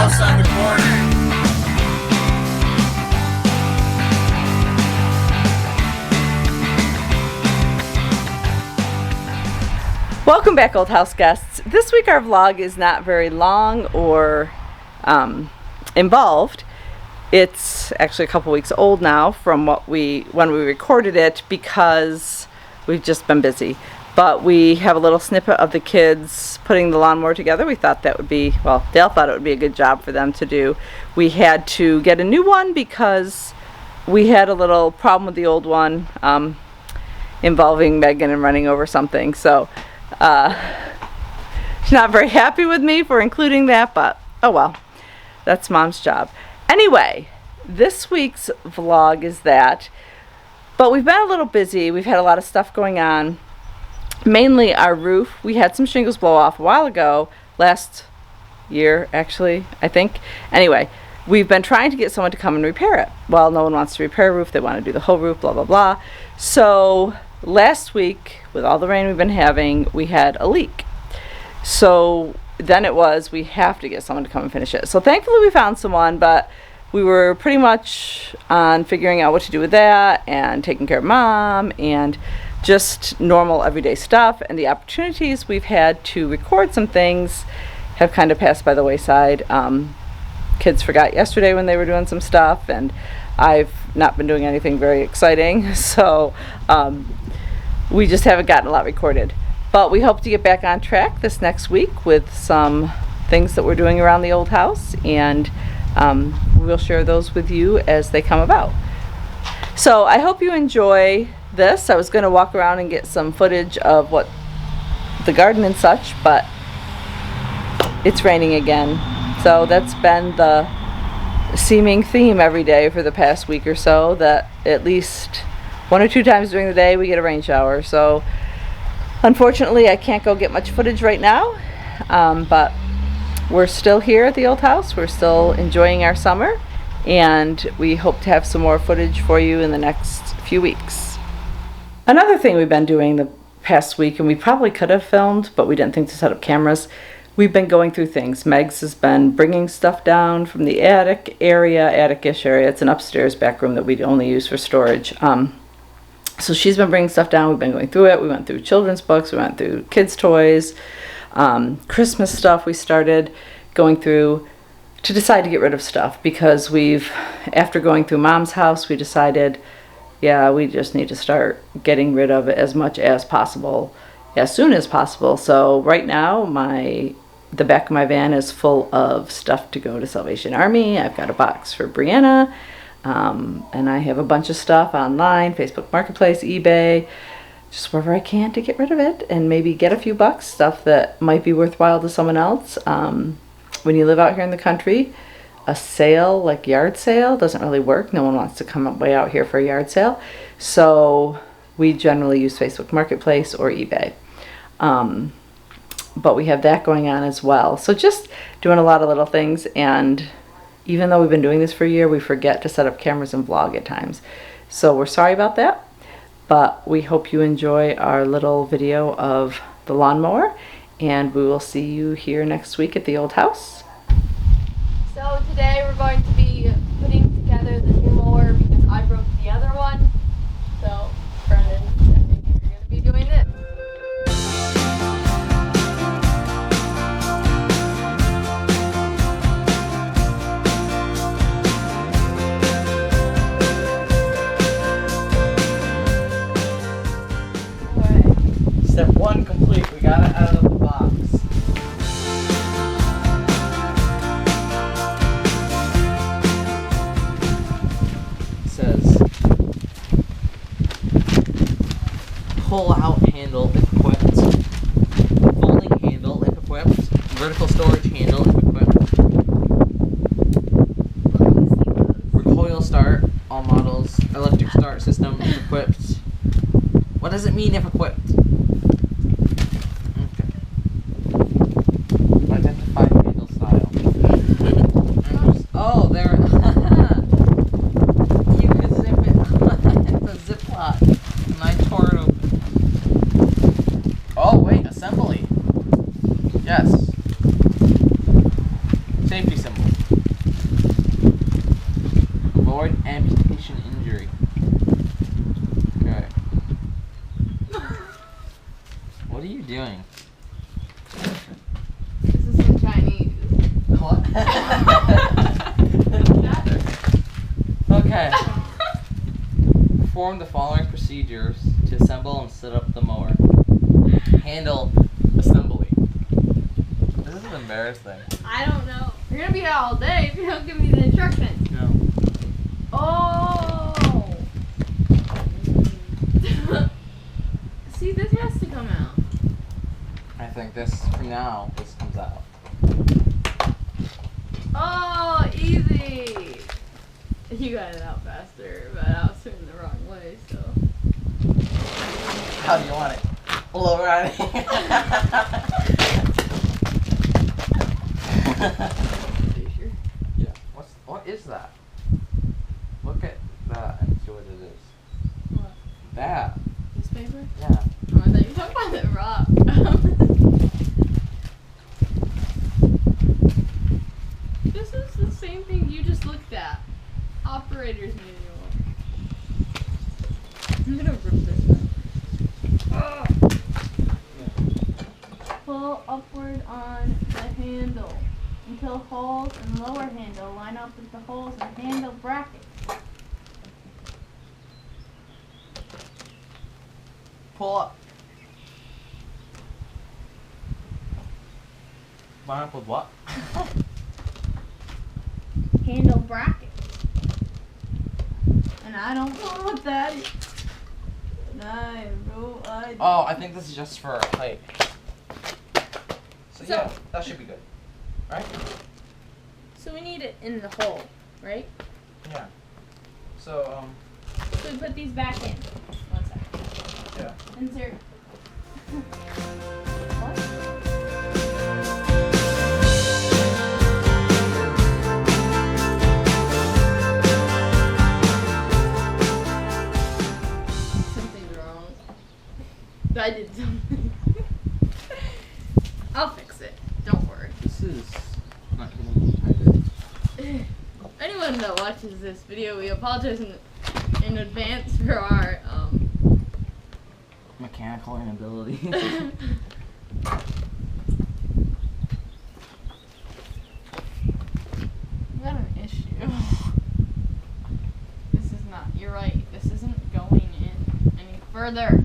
house on the corner. Welcome back, Old House guests. This week our vlog is not very long or involved. It's actually a couple weeks old now from when we recorded it because we've just been busy. But we have a little snippet of the kids putting the lawnmower together. We thought that would be, well, Dale thought it would be a good job for them to do. We had to get a new one because we had a little problem with the old one involving Megan and running over something. So she's not very happy with me for including that, but oh well, that's Mom's job. Anyway, this week's vlog is that, but we've been a little busy. We've had a lot of stuff going on. Mainly our roof. We had some shingles blow off a while ago, last year actually, I think. Anyway, we've been trying to get someone to come and repair it. Well, no one wants to repair a roof, they want to do the whole roof, blah blah blah. So last week, with all the rain we've been having, we had a leak. So then it was, we have to get someone to come and finish it. So thankfully we found someone, but we were pretty much on figuring out what to do with that and taking care of Mom and just normal everyday stuff. And the opportunities we've had to record some things have kind of passed by the wayside. Kids forgot yesterday when they were doing some stuff, and I've not been doing anything very exciting, so we just haven't gotten a lot recorded. But we hope to get back on track this next week with some things that we're doing around the old house, and we'll share those with you as they come about. So I hope you enjoy this. I was going to walk around and get some footage of what the garden and such, but it's raining again. So that's been the seeming theme every day for the past week or so, that at least 1 or 2 times during the day we get a rain shower. So unfortunately I can't go get much footage right now, but we're still here at the old house. We're still enjoying our summer, and we hope to have some more footage for you in the next few weeks. Another thing we've been doing the past week, and we probably could have filmed, but we didn't think to set up cameras, we've been going through things. Megs has been bringing stuff down from the attic area, attic-ish area. It's an upstairs back room that we only use for storage. So she's been bringing stuff down. We've been going through it. We went through children's books. We went through kids' toys, Christmas stuff we started going through to decide to get rid of stuff, because after going through Mom's house, we decided, yeah, we just need to start getting rid of it as much as possible, as soon as possible. So right now, the back of my van is full of stuff to go to Salvation Army. I've got a box for Brianna, and I have a bunch of stuff online, Facebook Marketplace, eBay, just wherever I can to get rid of it and maybe get a few bucks, stuff that might be worthwhile to someone else. When you live out here in the country, a sale, like yard sale, doesn't really work. No one wants to come way out here for a yard sale. So we generally use Facebook Marketplace or eBay. But we have that going on as well. So just doing a lot of little things, and even though we've been doing this for a year, we forget to set up cameras and vlog at times. So we're sorry about that, but we hope you enjoy our little video of the lawnmower, and we will see you here next week at the old house. So today we're going to be putting together the new mower because I broke the other one. So Brendan, I think you're going to be doing it. Step 1 complete. We got it out of the box. It says pull out handle if equipped, folding handle if equipped, vertical storage handle if equipped, recoil start, all models, electric start system if equipped. What does it mean if equipped? Assembly. Yes. Safety symbol. What are you doing? This is some Chinese. What? Okay. Perform the following procedures to assemble and set up the mower. Handle assembly. This is embarrassing. I don't know. You're gonna be here all day if you don't give me the instructions. No. Oh! See, this has to come out. I think this, from now, this comes out. Oh, easy! You got it out faster, but I was turning the wrong way, so. How do you want it? Lower on it. Yeah. What is that? Look at that and see what it is. What? That. Newspaper? Yeah. Oh, I thought you were talking about the rock. This is the same thing you just looked at. Operator's manual. I'm gonna rip this up. Pull upward on the handle until holes in lower handle line up with the holes in handle bracket. Pull up. Line up with what? Handle bracket. And I don't know what that is. And I have no idea. Oh, I think this is just for height. So So- yeah, that should be good. Right? So we need it in the hole, right? Yeah. So, So we put these back in. 1 second. yeah. Insert. What? Something's wrong. I did something. I'll fix it. Don't worry. This is not getting tighter. Anyone that watches this video, we apologize in advance for our Mechanical inability. We got an issue. This is not. You're right. This isn't going in any further.